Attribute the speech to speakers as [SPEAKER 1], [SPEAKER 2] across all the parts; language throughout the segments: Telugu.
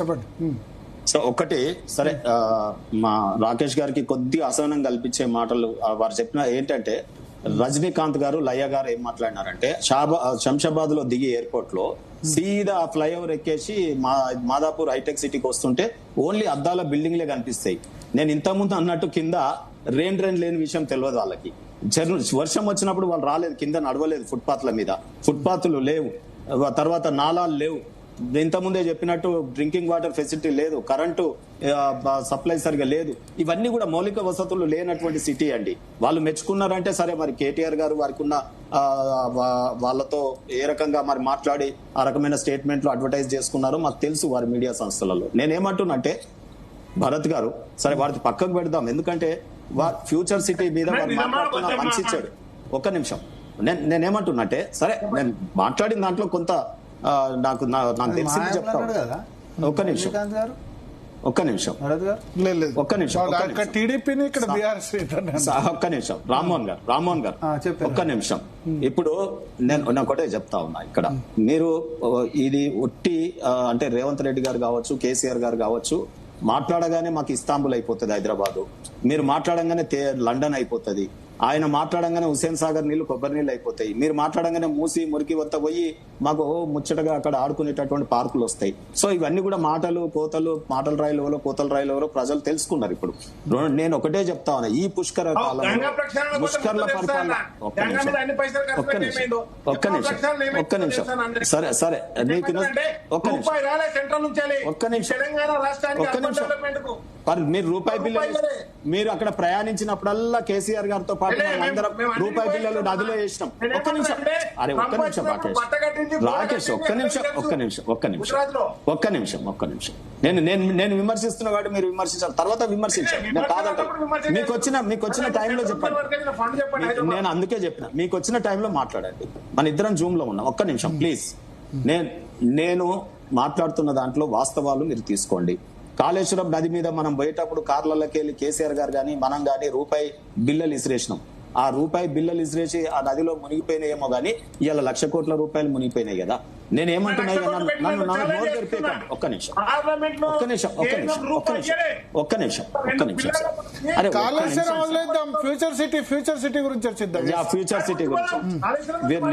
[SPEAKER 1] చెప్పండి.
[SPEAKER 2] సో ఒకటి సరే, మా రాకేష్ గారికి కొద్దిగా అసహనం కల్పించే మాటలు వారు చెప్పిన ఏంటంటే, రజనీకాంత్ గారు లయ్య గారు ఏం మాట్లాడినారంటే, శంషాబాద్ లో దిగి ఎయిర్పోర్ట్ లో సీదా ఫ్లైఓవర్ ఎక్కేసి మాదాపూర్ హైటెక్ సిటీకి వస్తుంటే ఓన్లీ అద్దాల బిల్డింగ్లే కనిపిస్తాయి. నేను ఇంతకుముందు అన్నట్టు కింద రెయిన్ లేని విషయం తెలియదు వాళ్ళకి. వర్షం వచ్చినప్పుడు వాళ్ళు రాలేదు, కింద నడవలేదు, ఫుట్పాత్ల మీద ఫుట్పాత్లు లేవు, తర్వాత నాలాలు లేవు, ఇంతకుముందే చెప్పినట్టు డ్రింకింగ్ వాటర్ ఫెసిలిటీ లేదు, కరెంటు సప్లై సరిగా లేదు. ఇవన్నీ కూడా మౌలిక వసతులు లేనటువంటి సిటీ అండి. వాళ్ళు మెచ్చుకున్నారంటే సరే, మరి కేటీఆర్ గారు వారికి ఉన్న వాళ్ళతో ఏ రకంగా మరి మాట్లాడి ఆ రకమైన స్టేట్మెంట్లు అడ్వర్టైజ్ చేసుకున్నారో మాకు తెలుసు వారి మీడియా సంస్థలలో. నేనేమంటున్నంటే భరత్ గారు సరే వారికి పక్కకు పెడదాం, ఎందుకంటే ఫ్యూచర్ సిటీ మీద వారు మాట్లాడుతున్న మంచి ఇచ్చాడు. ఒక్క నిమిషం, నేనేమంటున్నట్టే సరే, నేను మాట్లాడిన దాంట్లో కొంత నాకు తెలిసింది చెప్తాను. ఒక్క నిమిషం ఒక్క నిమిషం రామ్మోహన్ గారు ఒక్క నిమిషం. ఇప్పుడు నేను ఒకటే చెప్తా ఉన్నా ఇక్కడ, మీరు ఇది ఒట్టి అంటే రేవంత్ రెడ్డి గారు కావచ్చు, కేసీఆర్ గారు కావచ్చు, మాట్లాడగానే మాకు ఇస్తాంబుల్ అయిపోతుంది హైదరాబాద్, మీరు మాట్లాడంగానే లండన్ అయిపోతుంది, ఆయన మాట్లాడంగానే హుసేన్ సాగర్ నీళ్లు కొబ్బరి నీళ్ళు అయిపోతాయి, మీరు మాట్లాడంగానే మూసి మురికి వద్ద పోయి మాకు ముచ్చటగా అక్కడ ఆడుకునేటటువంటి పార్కులు వస్తాయి. సో ఇవన్నీ కూడా మాటలు రాయలు కోతల రాయలు ప్రజలు తెలుసుకున్నారు. ఇప్పుడు నేను ఒకటే చెప్తా ఉన్నా, ఈ పుష్కర కాలంలో పుష్కర్ల పరిపాలన ఒక్క నిమిషం సరే మీరు రూపాయి బిల్లు మీరు అక్కడ ప్రయాణించినప్పుడల్లా కేసీఆర్ గారితో పాటు అందరం రూపాయి బిల్లులు నదిలో వేసినాం. ఒక్క నిమిషం రాకేష్ ఒక్క నిమిషం నేను విమర్శిస్తున్న వాడు మీరు విమర్శించాలి, తర్వాత విమర్శించాలి. నేను కాదంటే మీకు వచ్చిన టైంలో చెప్పండి. నేను అందుకే చెప్పిన మీకు వచ్చిన టైంలో మాట్లాడండి. మన ఇద్దరం జూమ్ లో ఉన్నాం. ఒక్క నిమిషం ప్లీజ్. నేను మాట్లాడుతున్న దాంట్లో వాస్తవాలు మీరు తీసుకోండి. కాళేశ్వరం నది మీద మనం పోయేటప్పుడు కార్లలోకి వెళ్ళి కేసీఆర్ గారు కానీ మనం కానీ రూపాయి బిల్లలు ఇసిరేసినాం. ఆ రూపాయి బిల్లలు ఇసిరేసి ఆ నదిలో మునిగిపోయినాయేమో గానీ ఇవాళ 1,00,000 కోట్ల రూపాయలు మునిగిపోయినాయి కదా. నేనేమంటున్నా, నన్ను నోరు తెరిపేకండి. ఒక్క నిమిషం
[SPEAKER 1] ఫ్యూచర్ సిటీ గురించి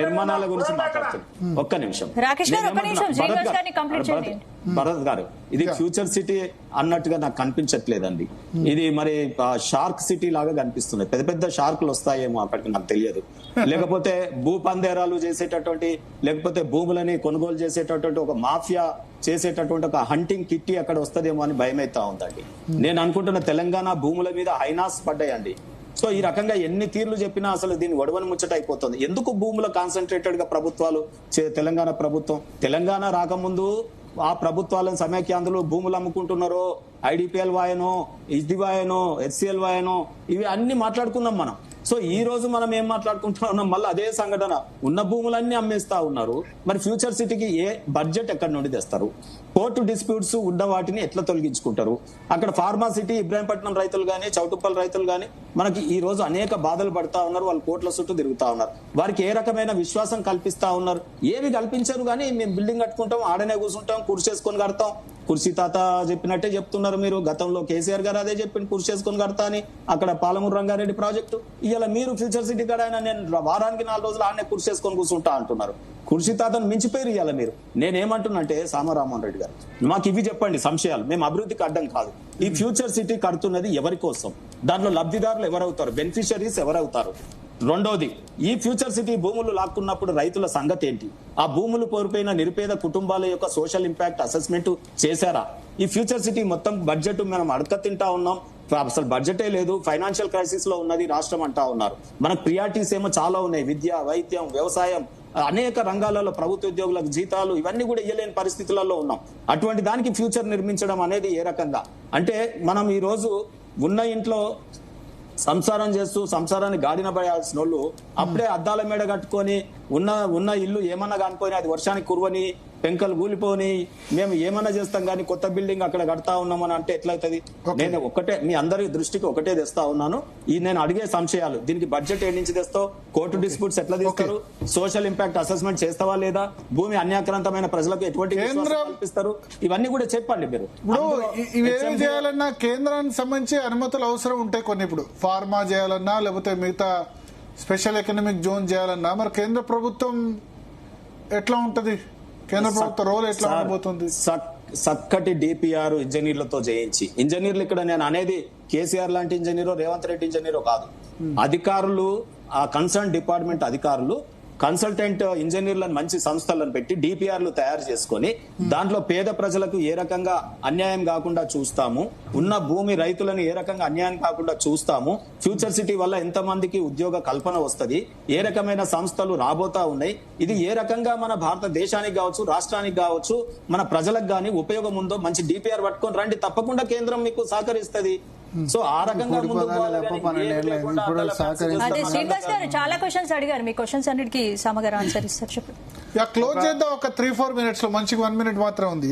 [SPEAKER 2] నిర్మాణాల గురించి మాట్లాడుతున్నాం. ఒక్క నిమిషం భరత్ గారు, ఇది ఫ్యూచర్ సిటీ అన్నట్టుగా నాకు కనిపించట్లేదండి. ఇది మరి షార్క్ సిటీ లాగా కనిపిస్తుంది. పెద్ద పెద్ద షార్కులు వస్తాయేమో అక్కడికి, నాకు తెలియదు. లేకపోతే భూ పందేరాలు చేసేటటువంటి, లేకపోతే భూములని కొనుగోలు చేసేటటువంటి ఒక మాఫియా చేసేటటువంటి ఒక హంటింగ్ కిట్టి అక్కడ వస్తుందేమో అని భయమైతా ఉందండి. నేను అనుకుంటున్న తెలంగాణ భూముల మీద హైనాస్ పడ్డాయండి. సో ఈ రకంగా ఎన్ని తీర్లు చెప్పినా అసలు దీన్ని ఒడవని ముచ్చట అయిపోతుంది. ఎందుకు భూముల కాన్సన్ట్రేటెడ్ గా ప్రభుత్వాలు తెలంగాణ ప్రభుత్వం తెలంగాణ రాకముందు ఆ ప్రభుత్వాలను సమైక్యాంధ్రులు భూములు అమ్ముకుంటున్నారో, ఐడిపిఎల్ వాయనో, హెచ్డివాయనో, హెచ్సిఎల్ వాయనో, ఇవి అన్ని మాట్లాడుకున్నాం మనం. సో ఈ రోజు మనం ఏం మాట్లాడుకుంటున్నాం, మళ్ళీ అదే సంఘటన, ఉన్న భూములన్నీ అమ్మేస్తా ఉన్నారు. మరి ఫ్యూచర్ సిటీకి ఏ బడ్జెట్ ఎక్కడి నుండి తెస్తారు? కోర్టు డిస్ప్యూట్స్ ఉన్న వాటిని ఎట్లా తొలగించుకుంటారు? అక్కడ ఫార్మా సిటీ ఇబ్రాహీంపట్నం రైతులు కానీ, చౌటుప్పల్ రైతులు కానీ మనకి ఈ రోజు అనేక బాధలు పడతా ఉన్నారు. వాళ్ళు కోట్ల చుట్టూ తిరుగుతా ఉన్నారు. వారికి ఏ రకమైన విశ్వాసం కల్పిస్తా ఉన్నారు? ఏవి కల్పించారు కానీ మేము బిల్డింగ్ కట్టుకుంటాం, ఆడనే కూర్చుంటాం, కుర్చేసుకొని కడతాం. కుర్చీ తాత చెప్పినట్టే చెప్తున్నారు మీరు. గతంలో కేసీఆర్ గారు అదే చెప్పింది, కుర్చేసుకొని కడతా అని. అక్కడ పాలమూరు రంగారెడ్డి ప్రాజెక్టు, ఇలా మీరు ఫ్యూచర్ సిటీ కాడ నేను వారానికి 4 రోజులు ఆడనే కుర్చేసుకొని కూర్చుంటా అంటున్నారు. కుర్చీ తాతను మించిపోయారు ఇవాళ మీరు. నేనేమంటున్నంటే రామ్మోహన్ రెడ్డి గారు, మాకు ఇవి చెప్పండి సంశయాలు. మేము అభివృద్ధికి అడ్డం కాదు. ఈ ఫ్యూచర్ సిటీ కడుతున్నది ఎవరి కోసం? దాంట్లో లబ్ధిదారులు ఎవరవుతారు? బెనిఫిషరీస్ ఎవరవుతారు? రెండోది, ఈ ఫ్యూచర్ సిటీ భూములు లాక్కున్నప్పుడు రైతుల సంగతి ఏంటి? ఆ భూములు కోల్పోయిన నిరుపేద కుటుంబాల యొక్క సోషల్ ఇంపాక్ట్ అసెస్మెంట్ చేశారా? ఈ ఫ్యూచర్ సిటీ మొత్తం బడ్జెట్ మనం అడక తింటా ఉన్నాం, అసలు బడ్జెటే లేదు, ఫైనాన్షియల్ క్రైసిస్ లో ఉన్నది రాష్ట్రం అంటా ఉన్నారు. మనకు ప్రియారిటీస్ ఏమో చాలా ఉన్నాయి, విద్య, వైద్యం, వ్యవసాయం, అనేక రంగాలలో ప్రభుత్వ ఉద్యోగులకు జీతాలు, ఇవన్నీ కూడా ఇయ్యలేని పరిస్థితులలో ఉన్నాం. అటువంటి దానికి ఫ్యూచర్ నిర్మించడం అనేది ఏ రకంగా అంటే, మనం ఈ రోజు ఉన్న ఇంట్లో సంసారం చేస్తూ సంసారాన్ని గాడిన పడాల్సిన వాళ్ళు అప్పుడే అద్దాల మేడ కట్టుకొని ఉన్న ఇల్లు ఏమన్నా కానుకొని అది వర్షానికి కురువని పెంకలు కూలిపోని మేము ఏమన్నా చేస్తాం కానీ కొత్త బిల్డింగ్ అక్కడ కడతా ఉన్నామని అంటే ఎట్లయితది? నేను మీ అందరి దృష్టికి ఒకటే తెస్తా ఉన్నాను. నేను అడిగే సంశయాలు, దీనికి బడ్జెట్ ఏ నుంచి తెస్తావు, కోర్టు డిస్ప్యూట్స్ ఎట్లా తీస్తారు, సోషల్ ఇంపాక్ట్ అసెస్మెంట్ చేస్తావా లేదా, భూమి అన్యాక్రాంతమైన ప్రజలకు ఎటువంటి కల్పిస్తారు, ఇవన్నీ కూడా చెప్పండి మీరు.
[SPEAKER 1] ఇవేం చేయాలన్నా కేంద్రానికి సంబంధించి అనుమతులు అవసరం ఉంటాయి కొన్ని. ఇప్పుడు ఫార్మా చేయాలన్నా లేకపోతే మిగతా స్పెషల్ ఎకనామిక్ జోన్ చేయాలన్నా మరి కేంద్ర ప్రభుత్వం ఎట్లా ఉంటది, కేంద్ర ప్రభుత్వ రోల్ ఎట్లా ఉండబోతుంది?
[SPEAKER 2] చక్కటి డిపిఆర్ ఇంజనీర్లతో చేయించి, ఇంజనీర్లు ఇక్కడ నేను అనేది కేసీఆర్ లాంటి ఇంజనీరో రేవంత్ రెడ్డి ఇంజనీరో కాదు, అధికారులు, ఆ కన్సర్న్ డిపార్ట్మెంట్ అధికారులు కన్సల్టెంట్ ఇంజనీర్లను మంచి సంస్థలను పెట్టి డిపిఆర్లు తయారు చేసుకొని దాంట్లో పేద ప్రజలకు ఏ రకంగా అన్యాయం కాకుండా చూస్తాము, ఉన్న భూమి రైతులను ఏ రకంగా అన్యాయం కాకుండా చూస్తాము, ఫ్యూచర్ సిటీ వల్ల ఎంతమందికి ఉద్యోగ కల్పన వస్తుంది, ఏ రకమైన సంస్థలు రాబోతా ఉన్నాయి, ఇది ఏ రకంగా మన భారతదేశానికి కావచ్చు, రాష్ట్రానికి కావచ్చు, మన ప్రజలకు గానీ ఉపయోగం ఉందో మంచి డిపిఆర్ పట్టుకొని రండి, తప్పకుండా కేంద్రం మీకు సహకరిస్తుంది. సో ఆ రకంగా
[SPEAKER 3] శ్రీనివాస్ గారు చాలా క్వశ్చన్స్ అడిగారు, మీ క్వశ్చన్స్ అన్నిటికీ సమగ్ర ఆన్సర్ ఇస్తారు. చెప్పండి.
[SPEAKER 1] క్లోజ్ చేద్దాం ఒక 3-4 minutes లో, మంచిగా 1 minute మాత్రం ఉంది.